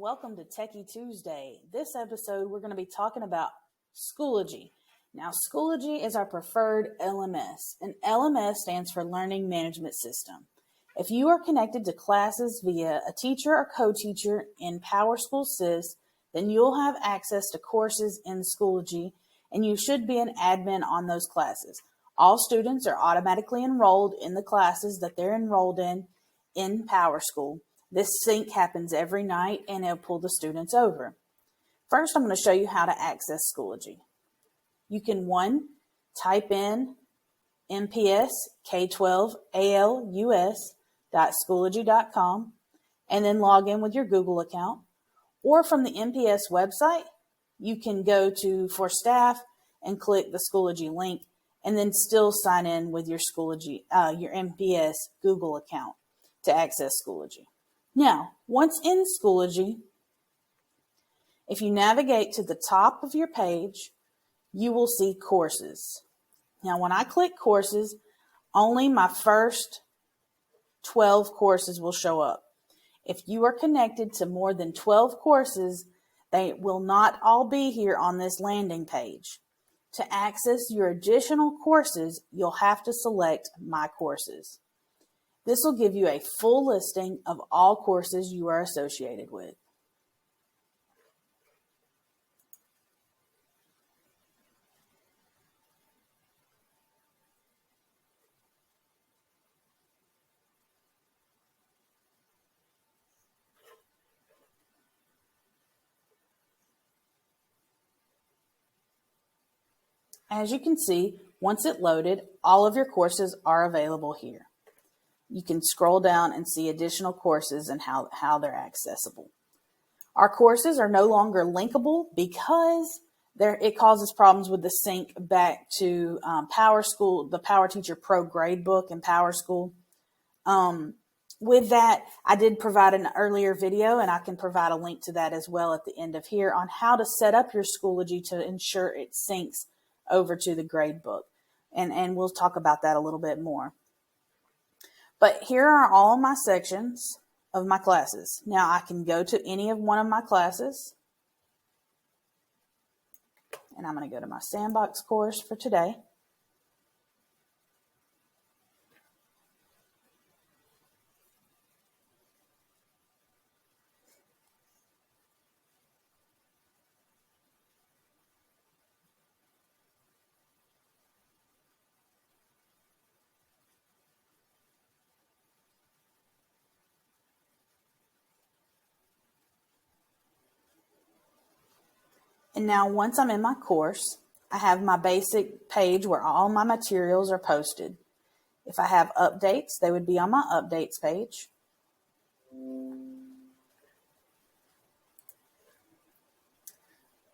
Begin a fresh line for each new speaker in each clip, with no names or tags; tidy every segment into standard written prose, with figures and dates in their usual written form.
welcome to Techy Tuesday. This episode, we're going to be talking about Schoology. Now, Schoology is our preferred LMS, and LMS stands for Learning Management System. If you are connected to classes via a teacher or co-teacher in PowerSchool SIS, then you'll have access to courses in Schoology, and you should be an admin on those classes. All students are automatically enrolled in the classes that they're enrolled in PowerSchool. This sync happens every night, and it'll pull the students over. First, I'm going to show you how to access Schoology. You can, type in MPS K12 ALUS.schoology.com and then log in with your Google account. Or from the MPS website, you can go to For Staff and click the Schoology link and then still sign in with your Schoology, your MPS Google account to access Schoology. Now, once in Schoology, if you navigate to the top of your page, you will see courses. Now, when I click courses, only my first 12 courses will show up. If you are connected to more than 12 courses, they will not all be here on this landing page. To access your additional courses, you'll have to select My Courses. This will give you a full listing of all courses you are associated with. As you can see, once it loaded, all of your courses are available here. You can scroll down and see additional courses and how they're accessible. Our courses are no longer linkable because it causes problems with the sync back to PowerSchool, the PowerTeacher Pro gradebook in PowerSchool. With that, I did provide an earlier video, and I can provide a link to that as well at the end of here on how to set up your Schoology to ensure it syncs over to the gradebook. And we'll talk about that a little bit more. But here are all my sections of my classes. Now I can go to any of one of my classes. And I'm going to go to my sandbox course for today. And now once I'm in my course, I have my basic page where all my materials are posted. If I have updates, they would be on my updates page.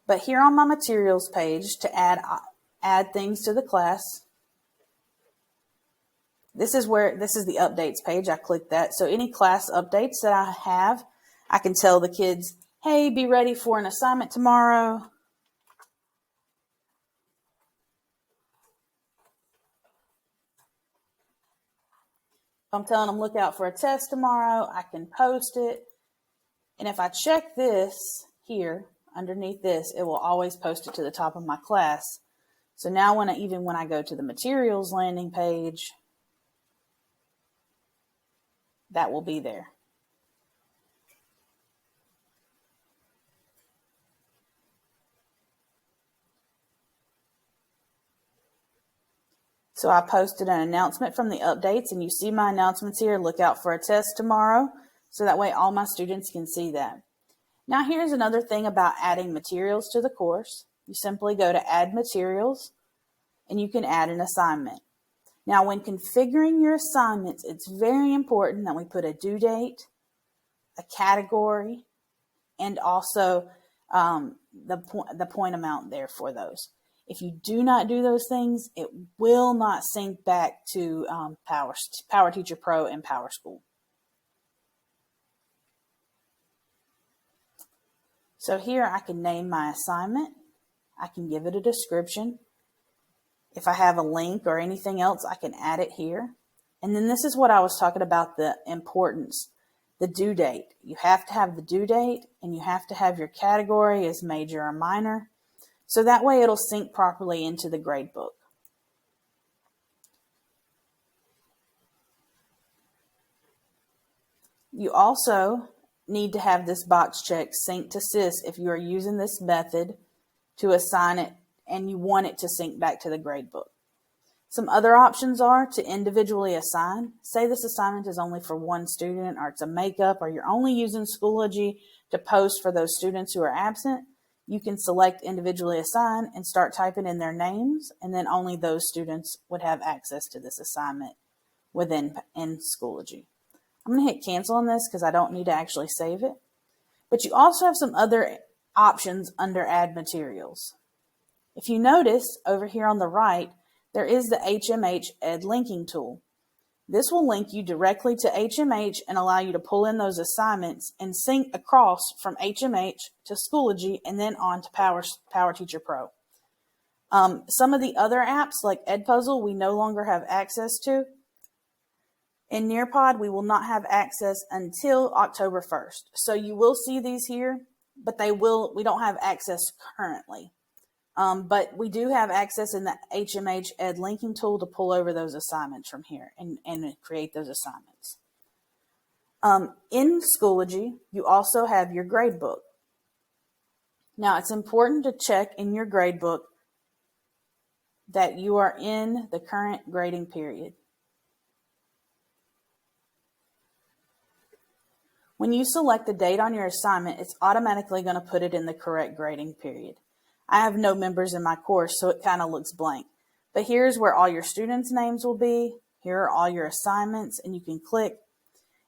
But here on my materials page, to add things to the class, this is the updates page. I click that. So any class updates that I have, I can tell the kids, hey, be ready for an assignment tomorrow. If I'm telling them look out for a test tomorrow, I can post it. And if I check this here, underneath this, it will always post it to the top of my class. So now when I go to the materials landing page, that will be there. So I posted an announcement from the updates, and you see my announcements here. Look out for a test tomorrow. So that way all my students can see that. Now here's another thing about adding materials to the course. You simply go to Add Materials, and you can add an assignment. Now when configuring your assignments, it's very important that we put a due date, a category, and also the point amount there for those. If you do not do those things, it will not sync back to PowerTeacher Pro and PowerSchool. So here I can name my assignment. I can give it a description. If I have a link or anything else, I can add it here. And then this is what I was talking about, the importance. the due date. You have to have the due date, and you have to have your category as major or minor. So that way it'll sync properly into the gradebook. You also need to have this box checked sync to SIS if you are using this method to assign it and you want it to sync back to the gradebook. Some other options are to individually assign. Say this assignment is only for one student, or it's a makeup, or you're only using Schoology to post for those students who are absent. You can select individually assign and start typing in their names, and then only those students would have access to this assignment in Schoology. I'm going to hit cancel on this because I don't need to actually save it. But you also have some other options under add materials. If you notice over here on the right, there is the HMH Ed linking tool. This will link you directly to HMH and allow you to pull in those assignments and sync across from HMH to Schoology and then on to PowerTeacher Pro. Some of the other apps like Edpuzzle we no longer have access to. In Nearpod, we will not have access until October 1st. So you will see these here, but we don't have access currently. But we do have access in the HMH Ed linking tool to pull over those assignments from here and create those assignments. In Schoology, you also have your gradebook. Now, it's important to check in your gradebook that you are in the current grading period. When you select the date on your assignment, it's automatically going to put it in the correct grading period. I have no members in my course, so it kind of looks blank. But here's where all your students' names will be. Here are all your assignments, and you can click.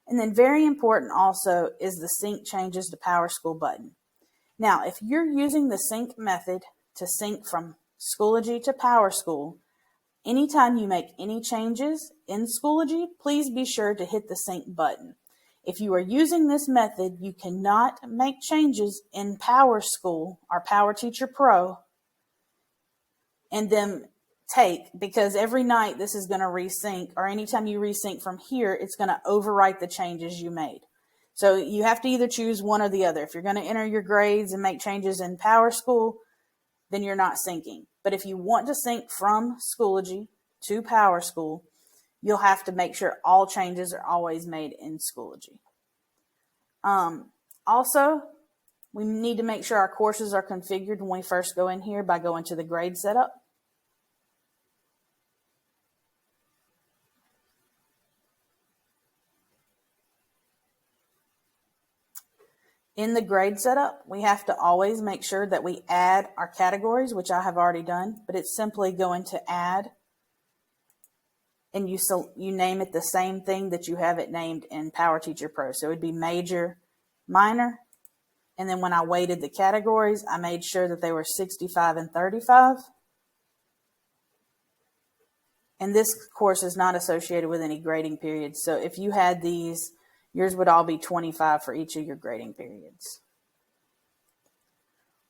And then very important also is the Sync Changes to PowerSchool button. Now, if you're using the sync method to sync from Schoology to PowerSchool, anytime you make any changes in Schoology, please be sure to hit the sync button. If you are using this method, you cannot make changes in PowerSchool or PowerTeacher Pro and then because every night this is going to resync, or anytime you resync from here, it's going to overwrite the changes you made. So you have to either choose one or the other. If you're going to enter your grades and make changes in PowerSchool, then you're not syncing. But if you want to sync from Schoology to PowerSchool, you'll have to make sure all changes are always made in Schoology. Also, we need to make sure our courses are configured when we first go in here by going to the grade setup. In the grade setup, we have to always make sure that we add our categories, which I have already done, but it's simply going to add, and you name it the same thing that you have it named in PowerTeacher Pro. So it would be major, minor, and then when I weighted the categories, I made sure that they were 65 and 35. And this course is not associated with any grading periods. So if you had these, yours would all be 25 for each of your grading periods.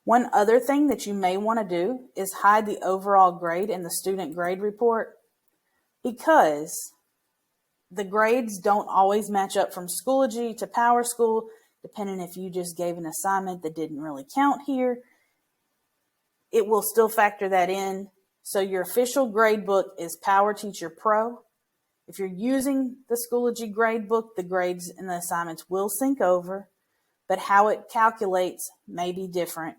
One other thing that you may want to do is hide the overall grade in the student grade report, because the grades don't always match up from Schoology to PowerSchool, depending if you just gave an assignment that didn't really count here. It will still factor that in. So your official gradebook is PowerTeacher Pro. If you're using the Schoology gradebook, the grades and the assignments will sync over, but how it calculates may be different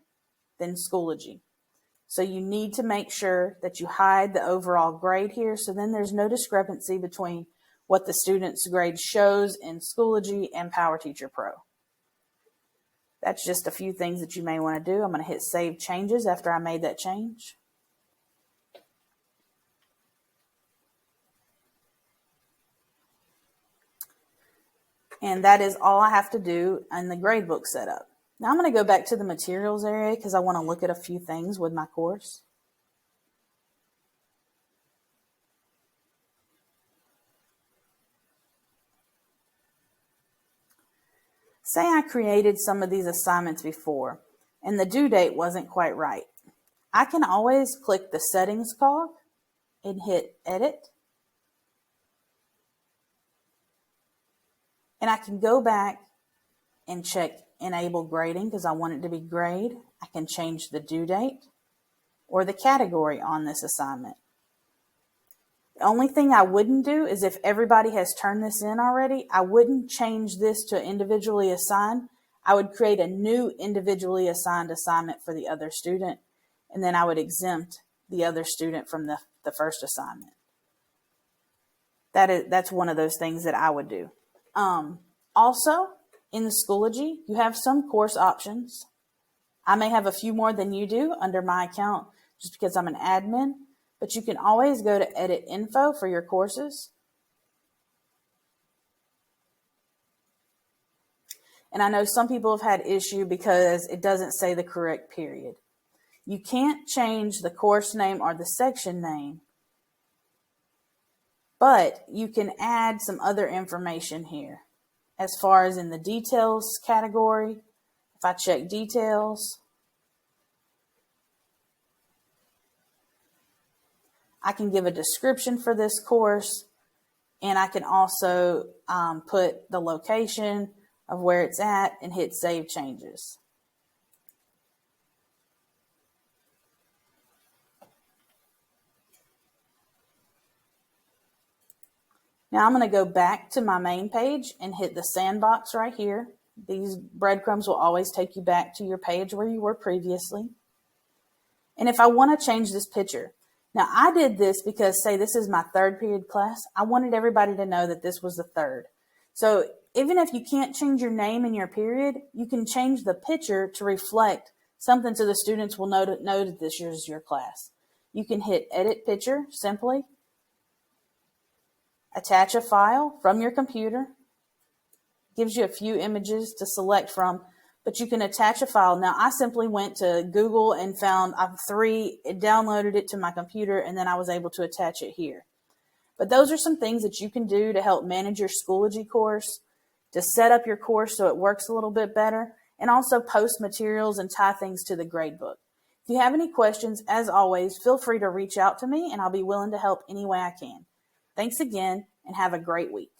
than Schoology. So you need to make sure that you hide the overall grade here, so then there's no discrepancy between what the student's grade shows in Schoology and PowerTeacher Pro. That's just a few things that you may want to do. I'm going to hit Save Changes after I made that change. And that is all I have to do in the gradebook setup. Now I'm going to go back to the materials area because I want to look at a few things with my course. Say I created some of these assignments before and the due date wasn't quite right. I can always click the settings cog and hit edit. And I can go back and check enable grading because I want it to be grade. I can change the due date or the category on this assignment. The only thing I wouldn't do is if everybody has turned this in already, I wouldn't change this to individually assigned. I would create a new individually assigned assignment for the other student, and then I would exempt the other student from the first assignment. That's one of those things that I would do. Also, in the Schoology, you have some course options. I may have a few more than you do under my account just because I'm an admin, but you can always go to edit info for your courses. And I know some people have had issue because it doesn't say the correct period. You can't change the course name or the section name, but you can add some other information here. As far as in the details category, if I check details, I can give a description for this course, and I can also put the location of where it's at and hit save changes. Now I'm going to go back to my main page and hit the sandbox right here. These breadcrumbs will always take you back to your page where you were previously. And if I want to change this picture, now I did this because, say this is my third period class, I wanted everybody to know that this was the third. So even if you can't change your name in your period, you can change the picture to reflect something so the students will know that this is your class. You can hit edit picture simply, attach a file from your computer, gives you a few images to select from, but you can attach a file. Now, I simply went to Google and found 3, downloaded it to my computer, and then I was able to attach it here. But those are some things that you can do to help manage your Schoology course, to set up your course so it works a little bit better, and also post materials and tie things to the gradebook. If you have any questions, as always, feel free to reach out to me, and I'll be willing to help any way I can. Thanks again, and have a great week.